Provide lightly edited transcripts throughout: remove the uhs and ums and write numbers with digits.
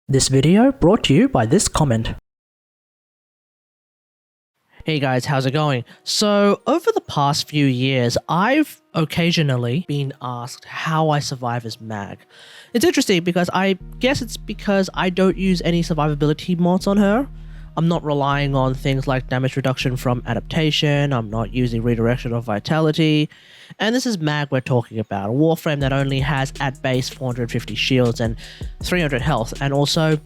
This video brought to you by this comment. Hey guys, how's it going? So, over the past few years, I've occasionally been asked how I survive as Mag. It's interesting because I guess it's because I don't use any survivability mods on her. I'm not relying on things like damage reduction from adaptation, I'm not using redirection of vitality, and this is Mag we're talking about, a WarFrame that only has at base 450 shields and 300 health, and also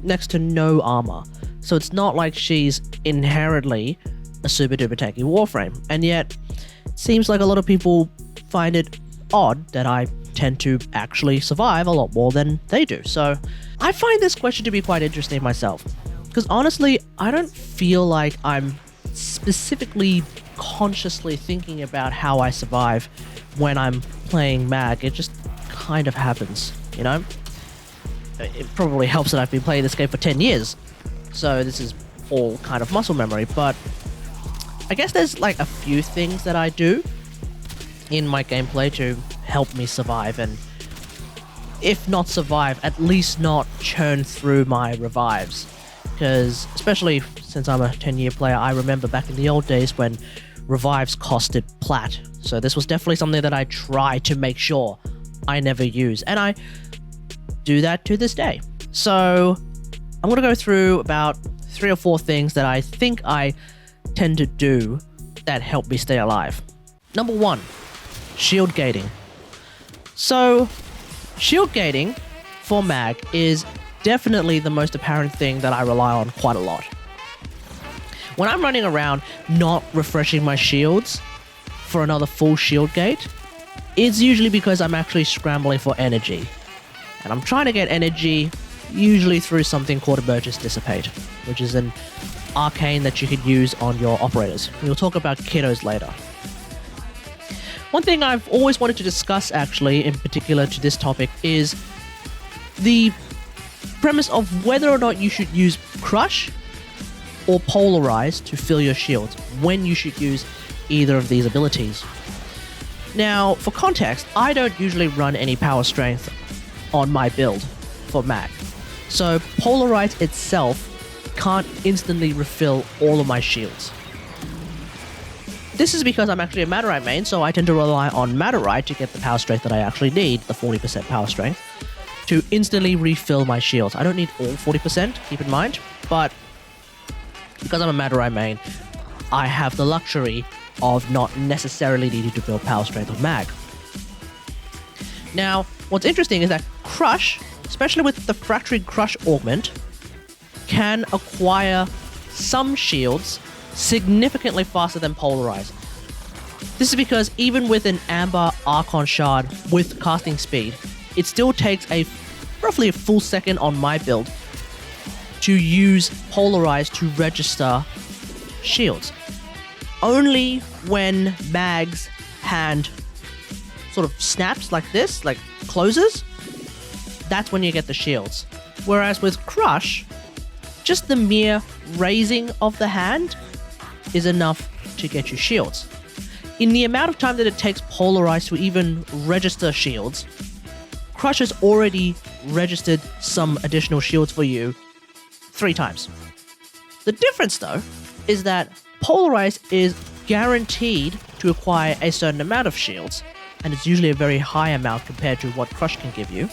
next to no armor. So it's not like she's inherently a super duper tanky WarFrame, and yet it seems like a lot of people find it odd that I tend to actually survive a lot more than they do. So I find this question to be quite interesting myself. Because honestly, I don't feel like I'm specifically consciously thinking about how I survive when I'm playing Mag. It just kind of happens, you know? It probably helps that I've been playing this game for 10 years. So this is all kind of muscle memory. But I guess there's like a few things that I do in my gameplay to help me survive. And if not survive, at least not churn through my revives. Because, especially since I'm a 10-year player, I remember back in the old days when revives costed plat. So this was definitely something that I try to make sure I never use. And I do that to this day. So I'm going to go through about 3 or 4 things that I think I tend to do that help me stay alive. Number 1, shield gating. So shield gating for Mag is definitely the most apparent thing that I rely on quite a lot. When I'm running around not refreshing my shields for another full shield gate, it's usually because I'm actually scrambling for energy. And I'm trying to get energy usually through something called Emergence Dissipate, which is an arcane that you can use on your operators. We'll talk about kiddos later. One thing I've always wanted to discuss actually, in particular to this topic, is the premise of whether or not you should use Crush or Polarize to fill your shields, when you should use either of these abilities. Now, for context, I don't usually run any power strength on my build for Mag, so Polarize itself can't instantly refill all of my shields. This is because I'm actually a Maturite main, so I tend to rely on Maturite to get the power strength that I actually need, the 40% power strength, to instantly refill my shields. I don't need all 40%, keep in mind, but because I'm a Maturite main, I have the luxury of not necessarily needing to build power strength of Mag. Now, what's interesting is that Crush, especially with the Fracturing Crush augment, can acquire some shields significantly faster than Polarize. This is because even with an Amber Archon Shard with casting speed, it still takes roughly a full second on my build to use Polarize to register shields. Only when Mag's hand sort of snaps like this, like closes, that's when you get the shields. Whereas with Crush, just the mere raising of the hand is enough to get you shields. In the amount of time that it takes Polarize to even register shields, Crush has already registered some additional shields for you 3 times. The difference, though, is that Polarize is guaranteed to acquire a certain amount of shields, and it's usually a very high amount compared to what Crush can give you.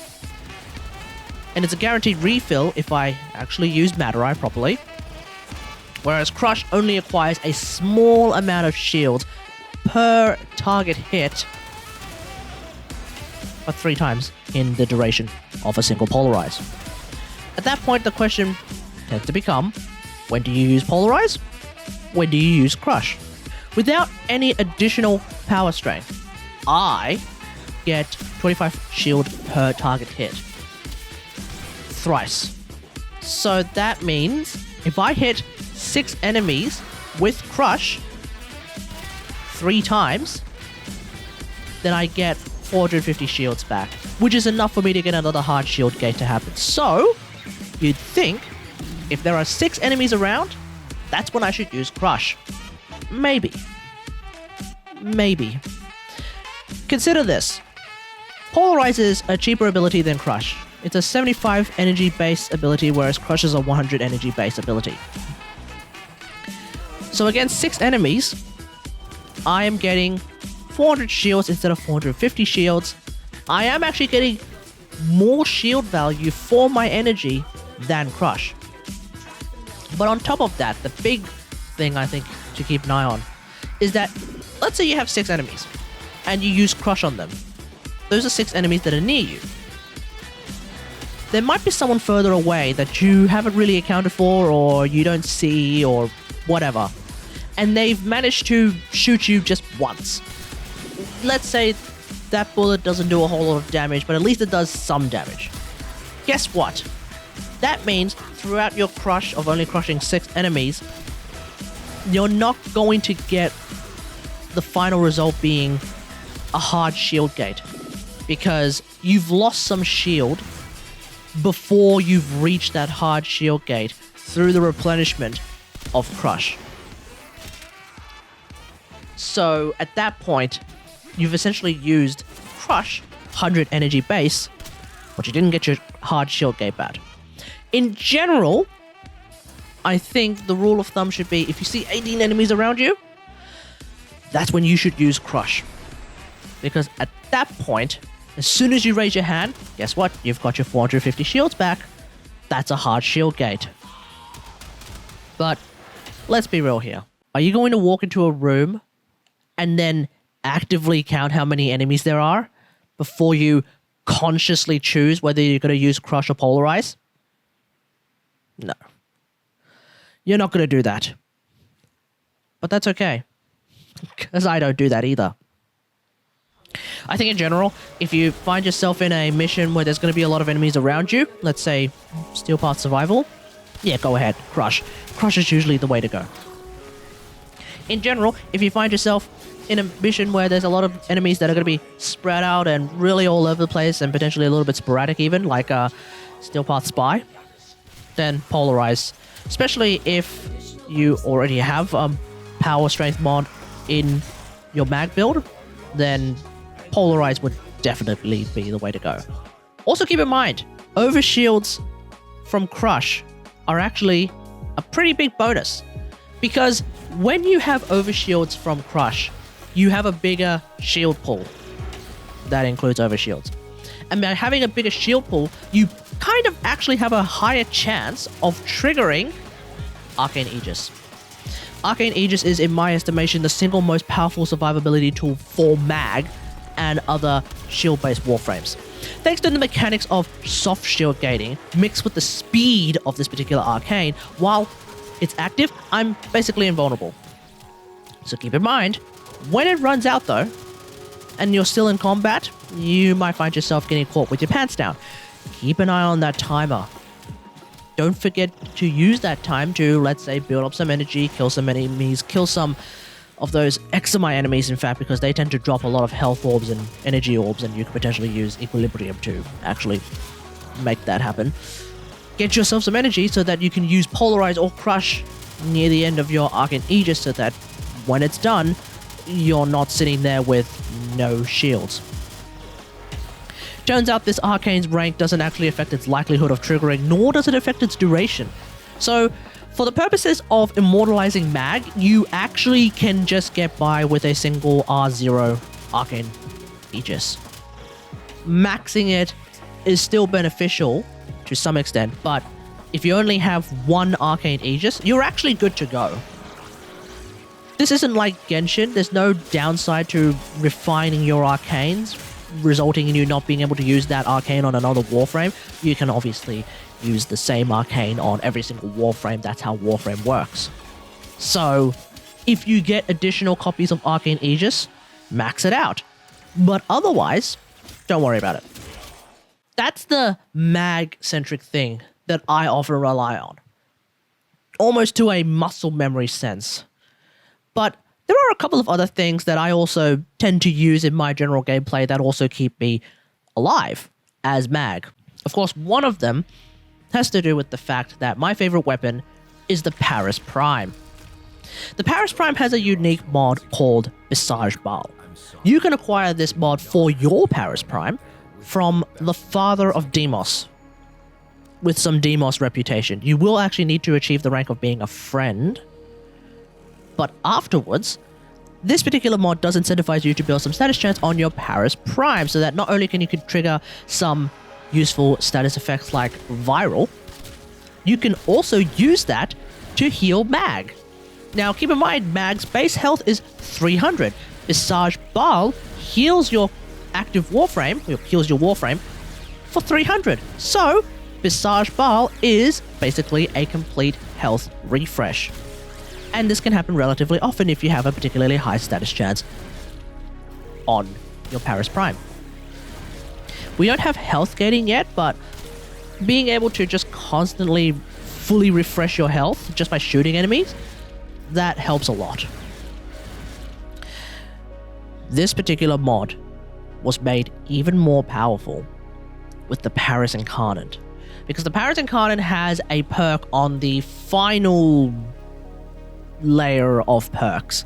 And it's a guaranteed refill if I actually use Maturite properly, whereas Crush only acquires a small amount of shields per target hit, but 3 times in the duration of a single Polarize. At that point, the question tends to become, when do you use Polarize? When do you use Crush? Without any additional power strength, I get 25 shield per target hit. Thrice. So that means if I hit 6 enemies with Crush 3 times, then I get 450 shields back, which is enough for me to get another hard shield gate to happen. So, you'd think, if there are 6 enemies around, that's when I should use Crush. Maybe. Consider this. Polarize is a cheaper ability than Crush. It's a 75 energy base ability, whereas Crush is a 100 energy base ability. So against 6 enemies, I am getting 400 shields instead of 450 shields. I am actually getting more shield value for my energy than Crush. But on top of that, the big thing I think to keep an eye on is that, let's say you have 6 enemies and you use Crush on them. Those are 6 enemies that are near you. There might be someone further away that you haven't really accounted for, or you don't see, or whatever, and they've managed to shoot you just once. Let's say that bullet doesn't do a whole lot of damage, but at least it does some damage. Guess what? That means throughout your crush of only crushing 6 enemies, you're not going to get the final result being a hard shield gate, because you've lost some shield before you've reached that hard shield gate through the replenishment of Crush. So at that point, you've essentially used Crush 100 energy base, but you didn't get your hard shield gate back. In general, I think the rule of thumb should be, if you see 18 enemies around you, that's when you should use Crush. Because at that point, as soon as you raise your hand, guess what? You've got your 450 shields back. That's a hard shield gate. But let's be real here. Are you going to walk into a room and then actively count how many enemies there are before you consciously choose whether you're going to use Crush or Polarize? No. You're not going to do that. But that's okay, because I don't do that either. I think in general, if you find yourself in a mission where there's going to be a lot of enemies around you, let's say Steel Path Survival, yeah, go ahead, Crush. Crush is usually the way to go. In general, if you find yourself in a mission where there's a lot of enemies that are going to be spread out and really all over the place and potentially a little bit sporadic even, like Steel Path Spy, then Polarize. Especially if you already have Power Strength mod in your mag build, then Polarize would definitely be the way to go. Also keep in mind, overshields from Crush are actually a pretty big bonus, because when you have overshields from Crush, you have a bigger shield pool. That includes overshields. And by having a bigger shield pool, you kind of actually have a higher chance of triggering Arcane Aegis. Arcane Aegis is, in my estimation, the single most powerful survivability tool for mag and other shield-based warframes. Thanks to the mechanics of soft shield gating, mixed with the speed of this particular arcane, while it's active, I'm basically invulnerable. So keep in mind, when it runs out though, and you're still in combat, you might find yourself getting caught with your pants down. Keep an eye on that timer. Don't forget to use that time to, let's say, build up some energy, kill some enemies, kill some of those Examai enemies, in fact, because they tend to drop a lot of health orbs and energy orbs, and you could potentially use Equilibrium to actually make that happen. Get yourself some energy so that you can use Polarize or Crush near the end of your Arcane Aegis, so that when it's done, you're not sitting there with no shields. Turns out this Arcane's rank doesn't actually affect its likelihood of triggering, nor does it affect its duration. So, for the purposes of immortalizing mag, you actually can just get by with a single R0 Arcane Aegis. Maxing it is still beneficial to some extent, but if you only have one Arcane Aegis, you're actually good to go. This isn't like Genshin. There's no downside to refining your arcanes, resulting in you not being able to use that arcane on another warframe. You can obviously use the same arcane on every single warframe. That's how warframe works. So, if you get additional copies of Arcane Aegis, max it out. But otherwise, don't worry about it. That's the mag-centric thing that I often rely on. Almost to a muscle memory sense. But there are a couple of other things that I also tend to use in my general gameplay that also keep me alive as mag. Of course, one of them has to do with the fact that my favorite weapon is the Paris Prime. The Paris Prime has a unique mod called Visage Bal. You can acquire this mod for your Paris Prime from the Father of Demos with some Demos reputation. You will actually need to achieve the rank of being a friend. But afterwards, this particular mod does incentivize you to build some status chance on your Paris Prime, so that not only can you trigger some useful status effects like Viral, you can also use that to heal Mag. Now keep in mind, Mag's base health is 300. Visage Bal heals your active Warframe, heals your Warframe for 300. So Visage Bal is basically a complete health refresh. And this can happen relatively often if you have a particularly high status chance on your Paris Prime. We don't have health gating yet, but being able to just constantly fully refresh your health just by shooting enemies, that helps a lot. This particular mod was made even more powerful with the Paris Incarnate, because the Paris Incarnate has a perk on the final layer of perks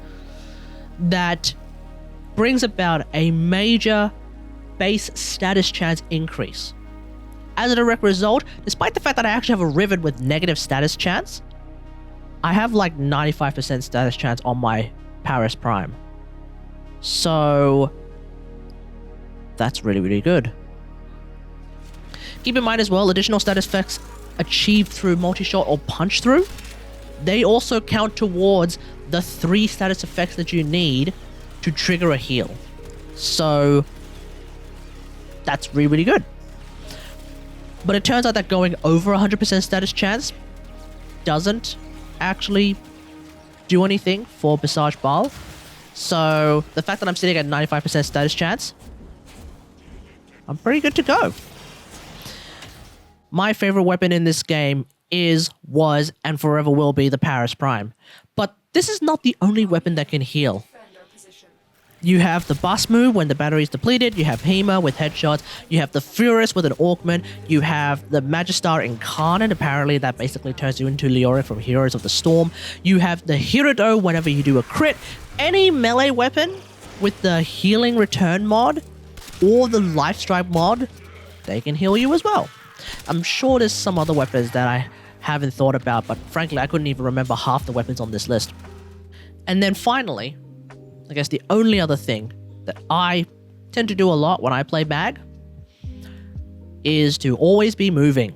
that brings about a major base status chance increase. As a direct result, despite the fact that I actually have a Riven with negative status chance, I have like 95% status chance on my Paris Prime. So that's really, really good. Keep in mind as well, additional status effects achieved through multi-shot or punch through, they also count towards the 3 status effects that you need to trigger a heal. So that's really, really good. But it turns out that going over 100% status chance doesn't actually do anything for Visage Bal. So the fact that I'm sitting at 95% status chance, I'm pretty good to go. My favorite weapon in this game was, and forever will be the Paris Prime. But this is not the only weapon that can heal. You have the Bus move when the battery is depleted, you have Hema with headshots, you have the Furious with an augment, you have the Magistar Incarnate, apparently that basically turns you into Leoric from Heroes of the Storm, you have the Hirado whenever you do a crit, any melee weapon with the Healing Return mod, or the Life Strike mod, they can heal you as well. I'm sure there's some other weapons that I haven't thought about, but frankly I couldn't even remember half the weapons on this list. And then finally, I guess the only other thing that I tend to do a lot when I play Mag is to always be moving.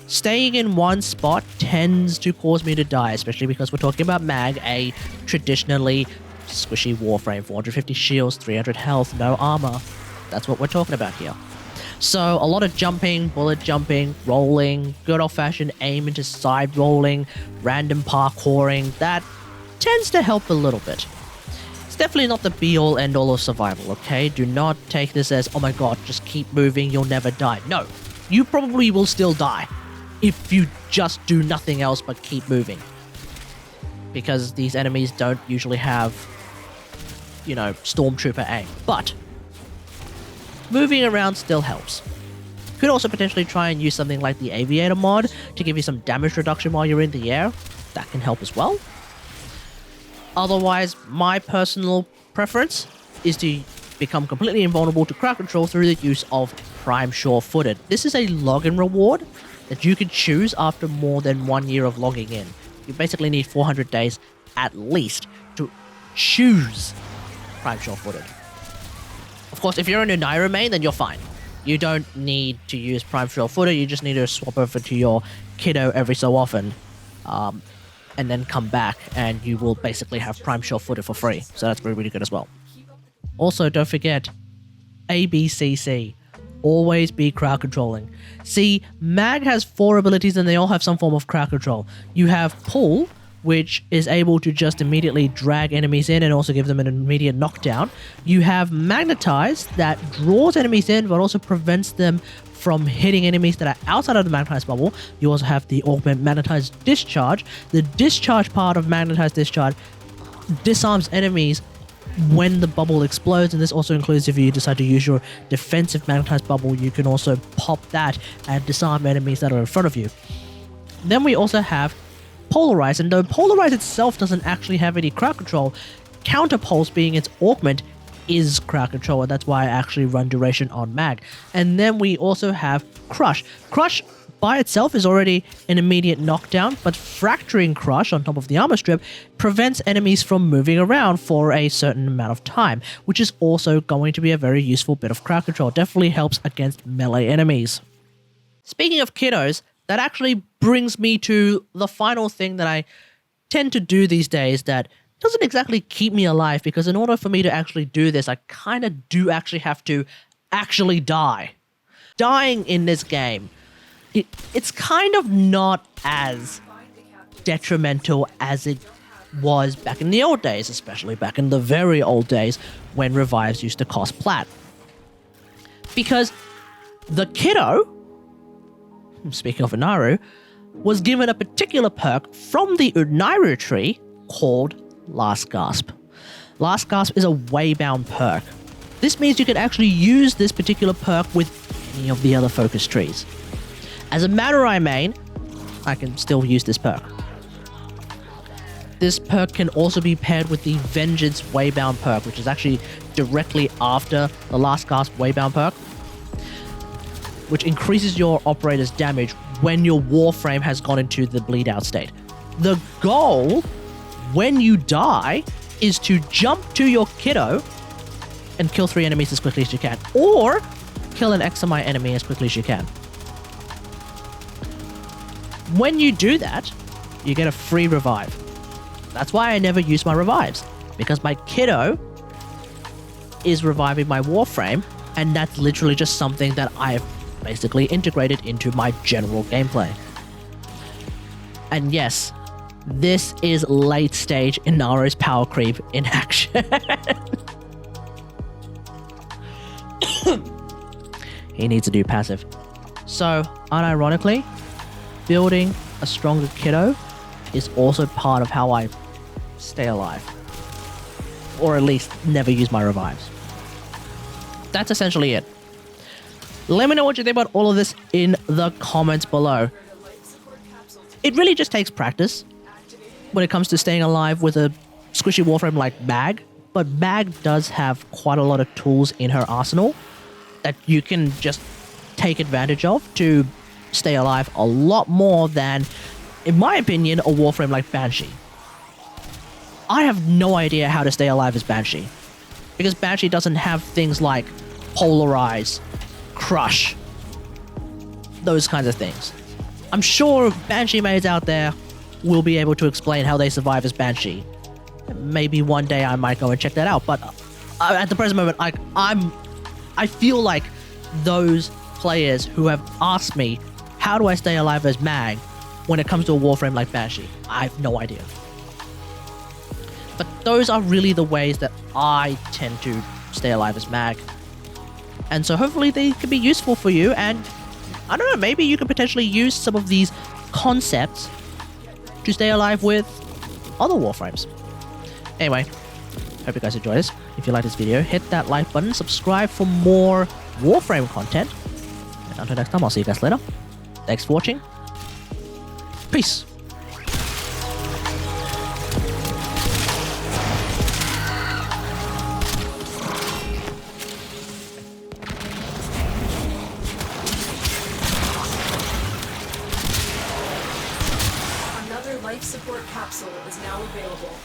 Staying in one spot tends to cause me to die, especially because we're talking about Mag, a traditionally squishy Warframe, 450 shields, 300 health, no armor. That's what we're talking about here. So a lot of jumping, bullet jumping, rolling, good old-fashioned aim into side rolling, random parkouring, that tends to help a little bit. It's definitely not the be-all end-all of survival, okay? Do not take this as, oh my god, just keep moving, you'll never die. No, you probably will still die if you just do nothing else but keep moving. Because these enemies don't usually have, you know, stormtrooper aim. But moving around still helps. Could also potentially try and use something like the Aviator mod to give you some damage reduction while you're in the air. That can help as well. Otherwise, my personal preference is to become completely invulnerable to crowd control through the use of Prime Sure-Footed. This is a login reward that you can choose after more than 1 year of logging in. You basically need 400 days at least to choose Prime Sure-Footed. Of course, if you're in a Naira main, then you're fine. You don't need to use Prime Sure-Footed, you just need to swap over to your kiddo every so often. And then come back and you will basically have Prime Sure-Footed for free. So that's really, really good as well. Also, don't forget, ABCC. Always be crowd controlling. See, Mag has 4 abilities and they all have some form of crowd control. You have Pull, which is able to just immediately drag enemies in and also give them an immediate knockdown. You have Magnetize, that draws enemies in but also prevents them from hitting enemies that are outside of the Magnetized bubble. You also have the Augment Magnetized Discharge. The discharge part of Magnetized Discharge disarms enemies when the bubble explodes, and this also includes if you decide to use your defensive Magnetized bubble, you can also pop that and disarm enemies that are in front of you. Then we also have Polarise, and though Polarise itself doesn't actually have any crowd control, Counterpulse being its augment is crowd control, and that's why I actually run duration on Mag. And then we also have Crush. Crush by itself is already an immediate knockdown, but Fracturing Crush on top of the armor strip prevents enemies from moving around for a certain amount of time, which is also going to be a very useful bit of crowd control. Definitely helps against melee enemies. Speaking of kiddos, that actually brings me to the final thing that I tend to do these days that doesn't exactly keep me alive, because in order for me to actually do this, I kind of do actually have to actually die. Dying in this game, it's kind of not as detrimental as it was back in the old days, especially back in the very old days when revives used to cost plat. Because the kiddo, speaking of Unaru, was given a particular perk from the Unaru tree called Last Gasp. Last Gasp is a waybound perk. This means you can actually use this particular perk with any of the other focus trees. As a Madurai main, I can still use this perk. This perk can also be paired with the Vengeance Waybound perk, which is actually directly after the Last Gasp Waybound perk, which increases your operator's damage when your Warframe has gone into the bleed out state. The goal, when you die, is to jump to your kiddo and kill 3 enemies as quickly as you can, or kill an XMI enemy as quickly as you can. When you do that, you get a free revive. That's why I never use my revives, because my kiddo is reviving my Warframe, and that's literally just something that I've basically integrated into my general gameplay. And yes, this is late stage Inaro's power creep in action. He needs a new passive. So, unironically, building a stronger kiddo is also part of how I stay alive. Or at least never use my revives. That's essentially it. Let me know what you think about all of this in the comments below. It really just takes practice when it comes to staying alive with a squishy Warframe like Mag, but Mag does have quite a lot of tools in her arsenal that you can just take advantage of to stay alive a lot more than, in my opinion, a Warframe like Banshee. I have no idea how to stay alive as Banshee, because Banshee doesn't have things like Polarize, Crush, those kinds of things. I'm sure Banshee maids out there will be able to explain how they survive as Banshee. Maybe one day I might go and check that out, but at the present moment, I feel like those players who have asked me, how do I stay alive as Mag when it comes to a Warframe like Banshee? I have no idea. But those are really the ways that I tend to stay alive as Mag. And so hopefully they can be useful for you, and I don't know, maybe you could potentially use some of these concepts to stay alive with other Warframes. Anyway, hope you guys enjoyed this. If you like this video, hit that like button, subscribe for more Warframe content. And until next time, I'll see you guys later. Thanks for watching. Peace. Another life support capsule is now available.